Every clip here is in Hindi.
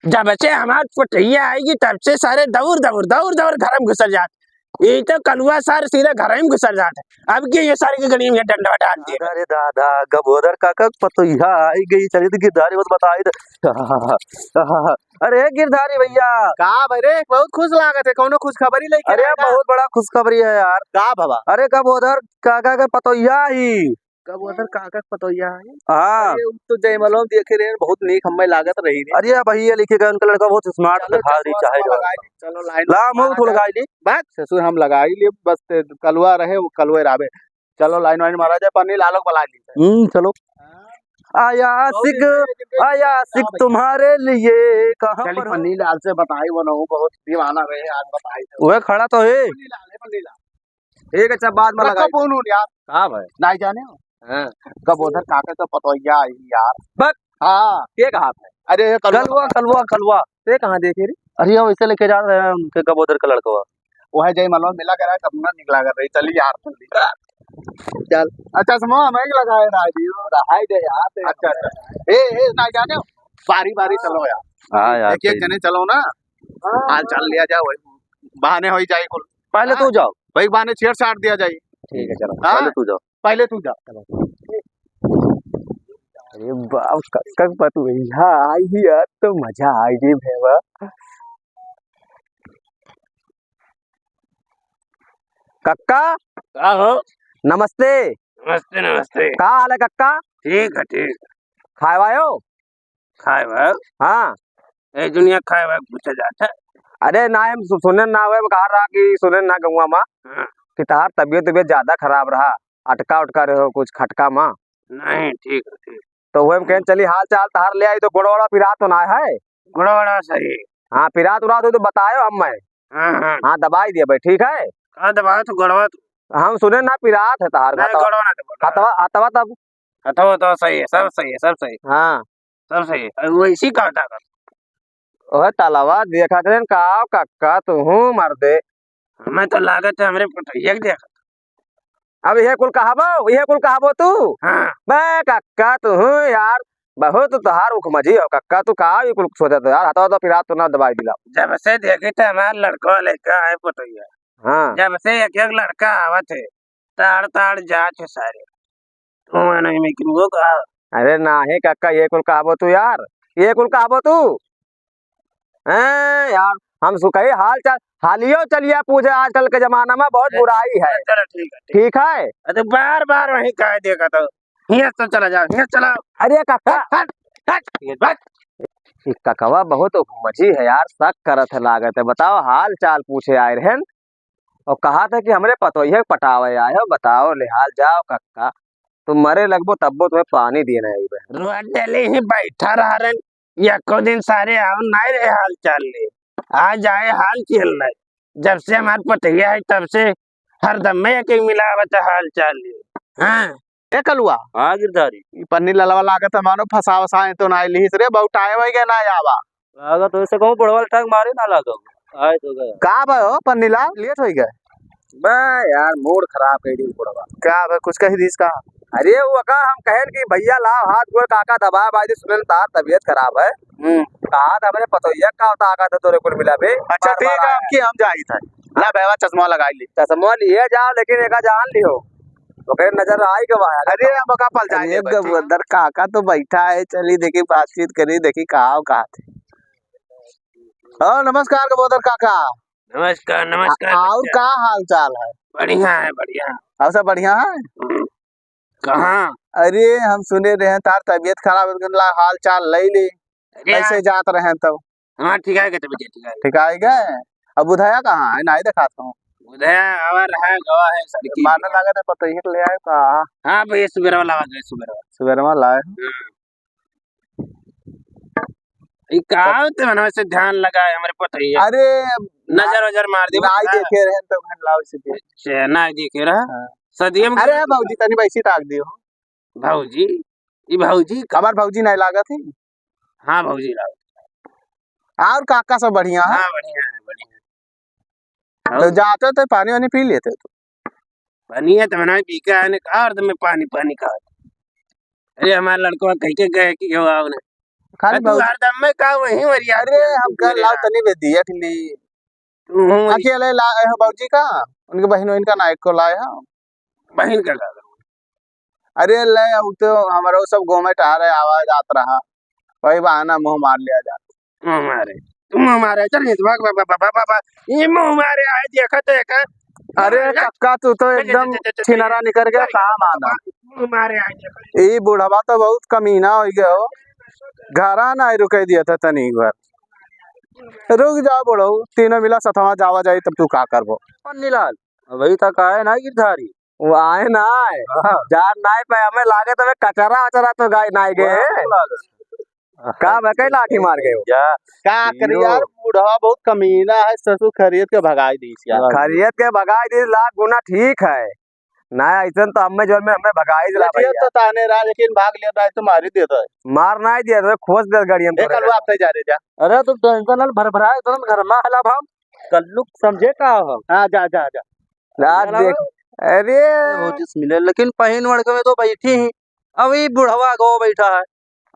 जब से हमार पुटैया आएगी तब से सारे दौड़ दौड़ दौड़ दौड़ घर में घुसर जाते। ये तो कलुआ सार सीधे घर में घुसर जाते। अब की ये सारी की गली में डंडा डाल दिया। अरे दादा गबोदर काका पतोहिया आई गई चली तो गिरधारी बस बताई। अरे गिरधारी भैया का भरे बहुत खुश लागत है कौनो खुश खबरी लेके अरे बहुत बड़ा खुशखबरी है यार। का बाबा अरे गबोदर काका का पतोहिया ही कबूतर काका पतोहिया है। हाँ अरे तो जयमलो देखे रहे बहुत नेक हमें लागत रही रे। अरे भैया लिखे गए उनका लड़का बहुत स्मार्ट दिखाई चाहे जो चलो लाइन ला मुंह थोड़ा लगाई ली बात ससुर हम लगा ही लिए बस कलुआ रहे वो कलुए रावे। चलो लाइन वाइन मारा जाए पन्नी लालोक बला ली। चलो आया सिख तुम्हारे लिए कहाँ चली पर हो? पन्नी लाल से बताई वो बहुत दीवाना रहे आज बताई वह खड़ा तो है ठीक है अच्छा बाद में लगा फोन यार। हाँ भाई नहीं जाने हो हाँ कबूतर काका का पतोहिया आई यार बस। हाँ ये कहा था अरे कलवा कलवा कलवा ये कहाँ देखे रे। अरे हम इसे लेके जा रहे हैं उनके कबूतर का लड़का वो है जय मलवा मिला करा कब ना निकला कर रही चली यार चली चल अच्छा समो हमें लगाए राजीव रहाई दे यार। अच्छा अच्छा ए ना जाने हो बारी बारी चलो यार। हाँ यार एक एक जने चलो ना हाल चाल लिया जाए वही बहाने हो जाए कुल। पहले तू जाओ भाई बहाने छेड़छाड़ दिया जाए। ठीक है चलो पहले तू जाओ पहले तू जा। अरे बाप कब पतोहिया आई ही यार तो मजा आई जी भेवा। कक्का हो नमस्ते नमस्ते नमस्ते। का हाल है कक्का? ठीक है ठीक। खाए वायो? खाए भाग हाँ ये दुनिया खाए भाग पूछा जाता है। अरे ना हम सुने ना हुए कहा रहा कि सुने ना गंगा माँ हाँ। कि तार तबियत ज्यादा खराब रहा अटका उटका रहे हो कुछ खटका माँ नहीं ठीक है ठीक। तो वही कहें चली हाल चाल तार ले आई तो गोड़वाड़ा पिरात तो ना है। गुड़वाड़ा सही। हाँ पिरात उरात हो तो बतायो हम मैं हाँ हाँ हाँ दबाई दिया भाई ठीक है। का दबाओ तो गड़वा तो हम सुने ना पिरात है तार नहीं गड़वा ना तो हतवा हतवा तब हथो तो सही है सब सही है सब सही हाँ सब सही है वो इसी का होता कर। ओह तालावा देखा थे का कक्का तू मर दे हमें तो लागत है हमरे पुटैया के देखा। अब ये कुल कहाबो तू हाँ बे कक्का तू यार बहुत तुहार उखमजी हो कक्का तू का ये कुल सोचा तो यार हतवा तो पिरात तो ना दबाई दिला। जब से देखे थे हमारे लड़का लड़का है पुटैया हाँ जब से एक एक लड़का आवत है ताड़ ताड़ जात है सारे तो नहीं मैं कि वो कहा। अरे नाही कक्का ये कुल कहाबो तू यार ये कुल कहाबो तू हैं यार हम सुकई हाल चाल हालियो चलिए पूछे आजकल के जमाना में बहुत बुराई है। चलो ठीक है ठीक है अरे बार बार वही कह देखा तो यहाँ तो चला जाओ यहाँ चला। अरे कक्का हट हट ये बात इस ककवा बहुत मची है यार शक करत है लागत है बताओ हाल चाल पूछे आए रहे और कहा था कि हमरे पतोहिया पटावे आए हो बताओ लिहाल जाओ कक्का तुम मरे लगभग तब्बो तुम्हें पानी देना है। रोड डेली ही बैठा रहा रन या को दिन सारे आओ नहीं रहे हाल चाल ले आज आए हाल चल रहे जब से हमारे पटैया है तब से हर दम में एक मिलावट हाल चाल ले। हाँ ए कलुआ हाँ गिरधारी पन्नी ललवा लागत है मानो फसा वसाए तो ना लिहिस रे बहुत टाइम हो गया ना आवा लागा तो ऐसे कहूँ बुढ़वा टंग मारे ना लागा आए तो गया का भयो पन्नी ला लेट हो गए बा यार मूड खराब कर दी बुढ़वा का भाई कुछ कही दीस का। अरे वो का हम कहन कि भैया लाओ हाथ गोड़ काका दबा बाजी सुनन तार तबीयत खराब है कहा था हमरे पतोहिया का होता आका था तोरे कुल मिला बे। अच्छा ठीक है आपकी हम जाई था ला बेवा चश्मा लगाई ली चश्मा लिए जाओ लेकिन एक जान लियो तो फिर नजर आई गवा। अरे हम का पल जाए गबंदर काका तो बैठा है चली देखी बातचीत करी देखी कहा थे। नमस्कार गबंदर काका नमस्कार नमस्कार और का हाल चाल है। बढ़िया है बढ़िया और सब बढ़िया है। कहाँ अरे हम सुने रहे तार तबीयत खराब है हाल चाल ले ली कैसे जात रहे तब। हाँ ठीक है ठीक है ठीक है गए अब बुधाया कहाँ है नहीं दिखाता हूँ उधर आवर है गवा है सड़की मारने लगा था पता ही ले आए का। हाँ भैया सुबेरवा लगा गए सुबेरवा लाए कहा तो मन से ध्यान लगाए हमारे पटैया। अरे नजर वजर मार दी नहीं देखे रहे तो घर लाओ से नहीं देखे रहा सदिया में। अरे भाऊजी तनी वैसी ताक दियो भाऊजी ये भाऊजी हमार भाऊजी नहीं लागत थी। हाँ भाऊजी लाओ और काका सब बढ़िया है। हाँ बढ़िया है बढ़िया तो जाते तो पानी वानी पी लेते तो पानी है तो मना पीका है और तुम्हें पानी पानी कहा। अरे हमारे लड़कों कह के गए कि हो आओ खाली तू हरदम में का वही वरिया अरे हम कल लाओ तनी बे दिया के लिए अकेले लाए हो बाबूजी का उनके बहन वहन का नायक को लाए हो बहन का अरे ले अब तो हमारा सब गाँव में टहरे आवाज आत रहा वही बहाना मुंह मार लिया जा मुंह मारे तुम मारे चल भाग बाबा ये मुंह मारे आए देखा तो एक अरे कक्का तू तो एकदम छिनरा निकल गया काम आना मुंह मारे आए देखा ये बुढ़वा तो बहुत कमीना हो गया हो घरा ना रुके दिया था तनी एक बार रुक जाओ बुढ़ऊ तीनों मिला सतवा जावा जाई तब तू का करबो पन्नीलाल वही तक आए ना गिरधारी वो आए ना आए जार नाई पे हमें लागे तो कचरा वचरा तो गाय नाई गए का मैं कई लाठी मार गए हो क्या करी यार बुढ़वा बहुत कमीना है ससुर खरीद के भगाई दी यार खरीद के भगाई दी लाख गुना ठीक है ना ऐसा तो हमें जो में हमें भगाई दिला ये तो ताने रहा लेकिन भाग लिया था तो मार ही देता है मार ना ही दिया तो खोज दे गाड़ी हम कल आप जा रहे जा अरे तुम टेंशन भर भराए तुरंत घर में हला हम कल्लू समझे का हम हाँ जा जा जा रात देख अरे मिले लेकिन पहन वड़ के में तो बैठी ही अभी बुढ़वा गो बैठा है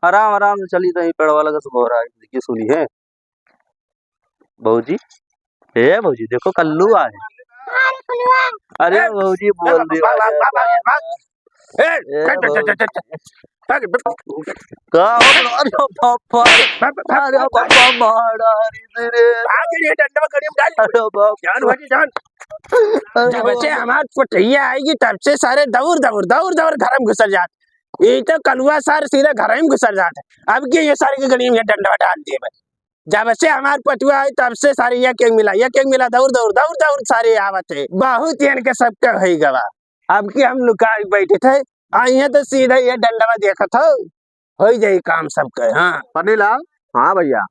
आराम आराम से चली रही पेड़ वाला का सब हो रहा है देखिए सुनी है बहूजी हे बहूजी देखो कल्लू आए अरे बहूजी बोल दी का अरे पापा अरे पापा मारा जब बच्चे हमारे पटैया आएगी तब से सारे दौड़ दौड़ दौड़ दौड़ घर में घुसर जाते ये तो कलुआ सारे सीधे घर में घुसर जाते अब के ये सारे की गली में डंडा डाल दिए बस जब से हमारे पटुआ आई तब से सारे एक मिला दौड़ दौड़ दौड़ दौड़ सारे आवत है बहुत इनके सबका है गवा अब के हम लुका बैठे थे आइए तो सीधा ये डंडा देखा था हो जाए काम सबका हाँ पन्नीलाल हाँ भैया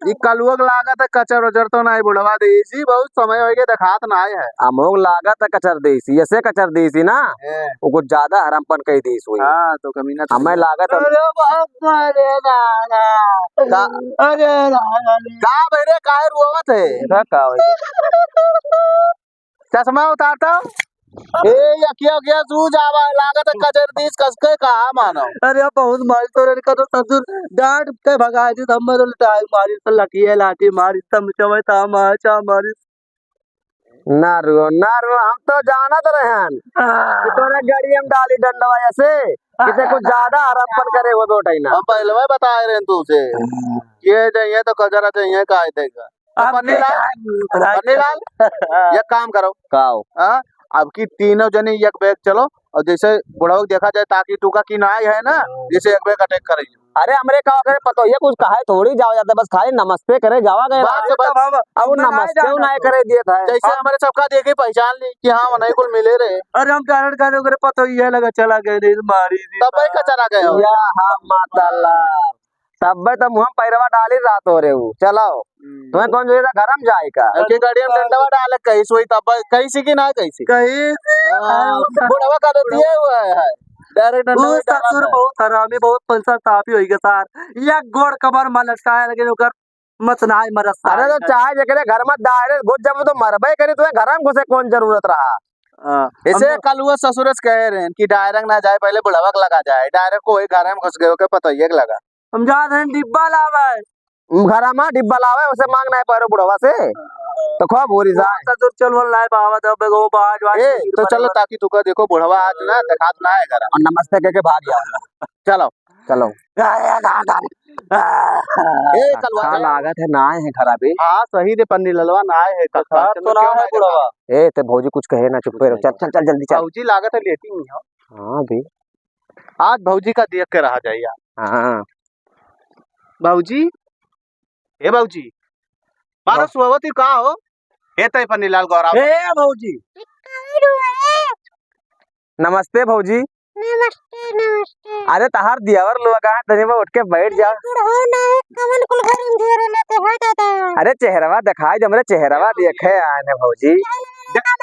ये कलुअक लागत है कचर वचर तो नहीं बुढ़वा देसी बहुत समय हो गया दिखात ना है अमोग लागत है कचर देसी ऐसे कचर देसी ना वो कुछ ज्यादा हरामपन कही देस हुई हाँ तो कमीना हमें लागत का मेरे काहे रुआवत है चश्मा उतारता ए यकिया जूझ आवा लागत कचर दीस कसके कहा मानो अरे बहुत मारी तो रे का तो ससुर डांट के भगाई दी हम तो लटाई मारी तो लाठी मारी तम चवे ता मारी नारू हम तो जानत रहन कि तोरे गाड़ी हम डाली डंडवा ऐसे किसे कुछ ज्यादा हरामपन करे वो दो टाइना हम पहले बताए रहे तुझसे ये चाहिए तो कचरा चाहिए का देगा पन्नीलाल ये काम करो काओ हाँ अब की तीनों जने एक बैग चलो और जैसे बुढ़ाओ देखा जाए ताकि टूका की नाई है ना जैसे एक बैग अटैक करेंगे अरे हमरे का करे पतो ये कुछ कहा थोड़ी जाओ जाता बस खाली नमस्ते करे जावा गए अब नमस्ते ना करे दिए था जैसे हमारे सबका देखे पहचान ली कि हाँ मनाई कुल मिले रहे अरे हम कारण करे करे पतो ये लगा चला गए मारी तब भाई कचरा गए या हाँ माताला तब भाई तो मुँह पैरवा डाली रात हो रहे हो चलाओ तुम्हें कौन जो गरम जाए का गाड़ी में डंडवा डाले कहीं सोई तब कहीं सी की ना कहीं कहीं बुढ़ावा का तो दिया हुआ है डायरेक्ट ससुर बहुत हरामी बहुत पैसा तापी होई के सार या गोड़ कमर में लटकाए लेकिन ओकर मत ना मरस अरे तो चाहे जकरे घर में दायरे घुस जब तो मरबे करे तुम्हें घर में घुसे कौन जरूरत रहा इसे कल वो ससुरस कह रहे हैं कि डायरेक्ट ना जाए पहले बुढ़ावा लगा जाए डायरेक्ट कोई घर में घुस गए पता ही लगा हम जा रहे डिब्बा लावे घर में डिब्बा लावे उसे मांगना है पर बुढ़वा से तो खूब हो रही ससुर चल लाई बावा दब गो बाज तो चलो ताकि तुका देखो बुढ़वा आज ना दिखात ना है घर और नमस्ते कह के भाग जाओ चलो चलो लागत है ना है खराबी हाँ सही दे पन्नी ललवा ना है तो ना है बुढ़वा ए ते भौजी कुछ कहे ना चुप रहो चल चल चल जल्दी चल भौजी लागत है लेती हुई हो हां भी आज भौजी का देख के रहा जाइए हां बाबूजी ए बाबूजी मारो सुवती का हो ए तय पन्नीलाल गौरव ए भौजी नमस्ते भौजी नमस्ते नमस्ते अरे तहार दियावर लोग कहां तने में उठ के बैठ जा बुढ़ो ना कमन कुल घर में घेरे लेते है दादा अरे चेहरावा दिखाई हमरे चेहरावा देखे आने भौजी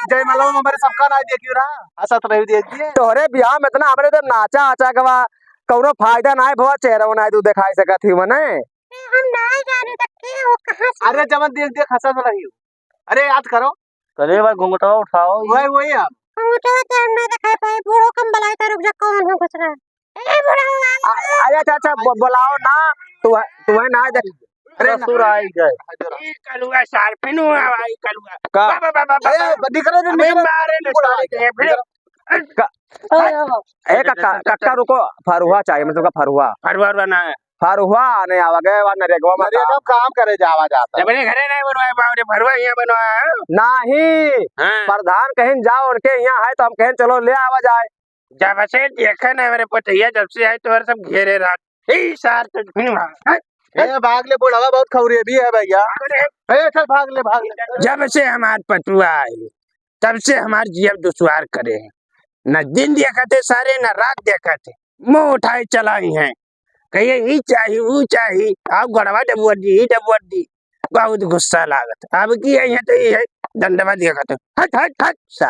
जय मलो हमारे सबका ना देखियो रहा असत रही देखिए तोहरे बियाह में इतना हमरे तो नाचा आचा गवा कौनो फायदा ना है भवा चेहरा ना तू दिखाई सकत ही मने हम नहीं जाने तक के वो कहां से अरे जब देख देख हंसत रही हो अरे याद करो चले भाई घुंघटा उठाओ वही अब उठो तो ना दिखाई पाए बूढ़ो कम बलाई तो रुक जा कौन हो गुजरा ए बूढ़ा अरे अच्छा बुलाओ ना तू है ना देख। अरे ससुर आई गए ये कलुआ शार्पिन हुआ भाई कलुआ का बाबा बाबा बाबा निकलो अबे मारे न साले फिर ए कक्का रुको, फरुआ चाहिए मतलब फरुआ फरवर बना है फरुआ आने आवा गए वा नरेगा में नरेगा काम करे जावा जाता अपने घरे नहीं बनवाए बावरे फरवा यहाँ बनवाया है नहीं। हाँ प्रधान कहीं जाओ उनके यहाँ है तो हम कहें चलो ले आवा जाए। जब से देखा ना मेरे पतैया जब से आए तो हर सब घेरे रात ए सार तो फिर वहाँ ए भाग ले बुढ़ावा बहुत खौरे भी है भैया। ए चल भाग ले जब से हमार पटुआ आई तब से हमार जीव दुश्वार करे हैं। न दिन देखा थे सारे न रात देखा थे मुंह उठाए चलाई हैं कहिए ही चाहिए वो चाहिए आप गड़वा डबुआ दी बहुत गुस्सा लागत अब की है तो ये है दंडवा देखा तो हट हट हट सा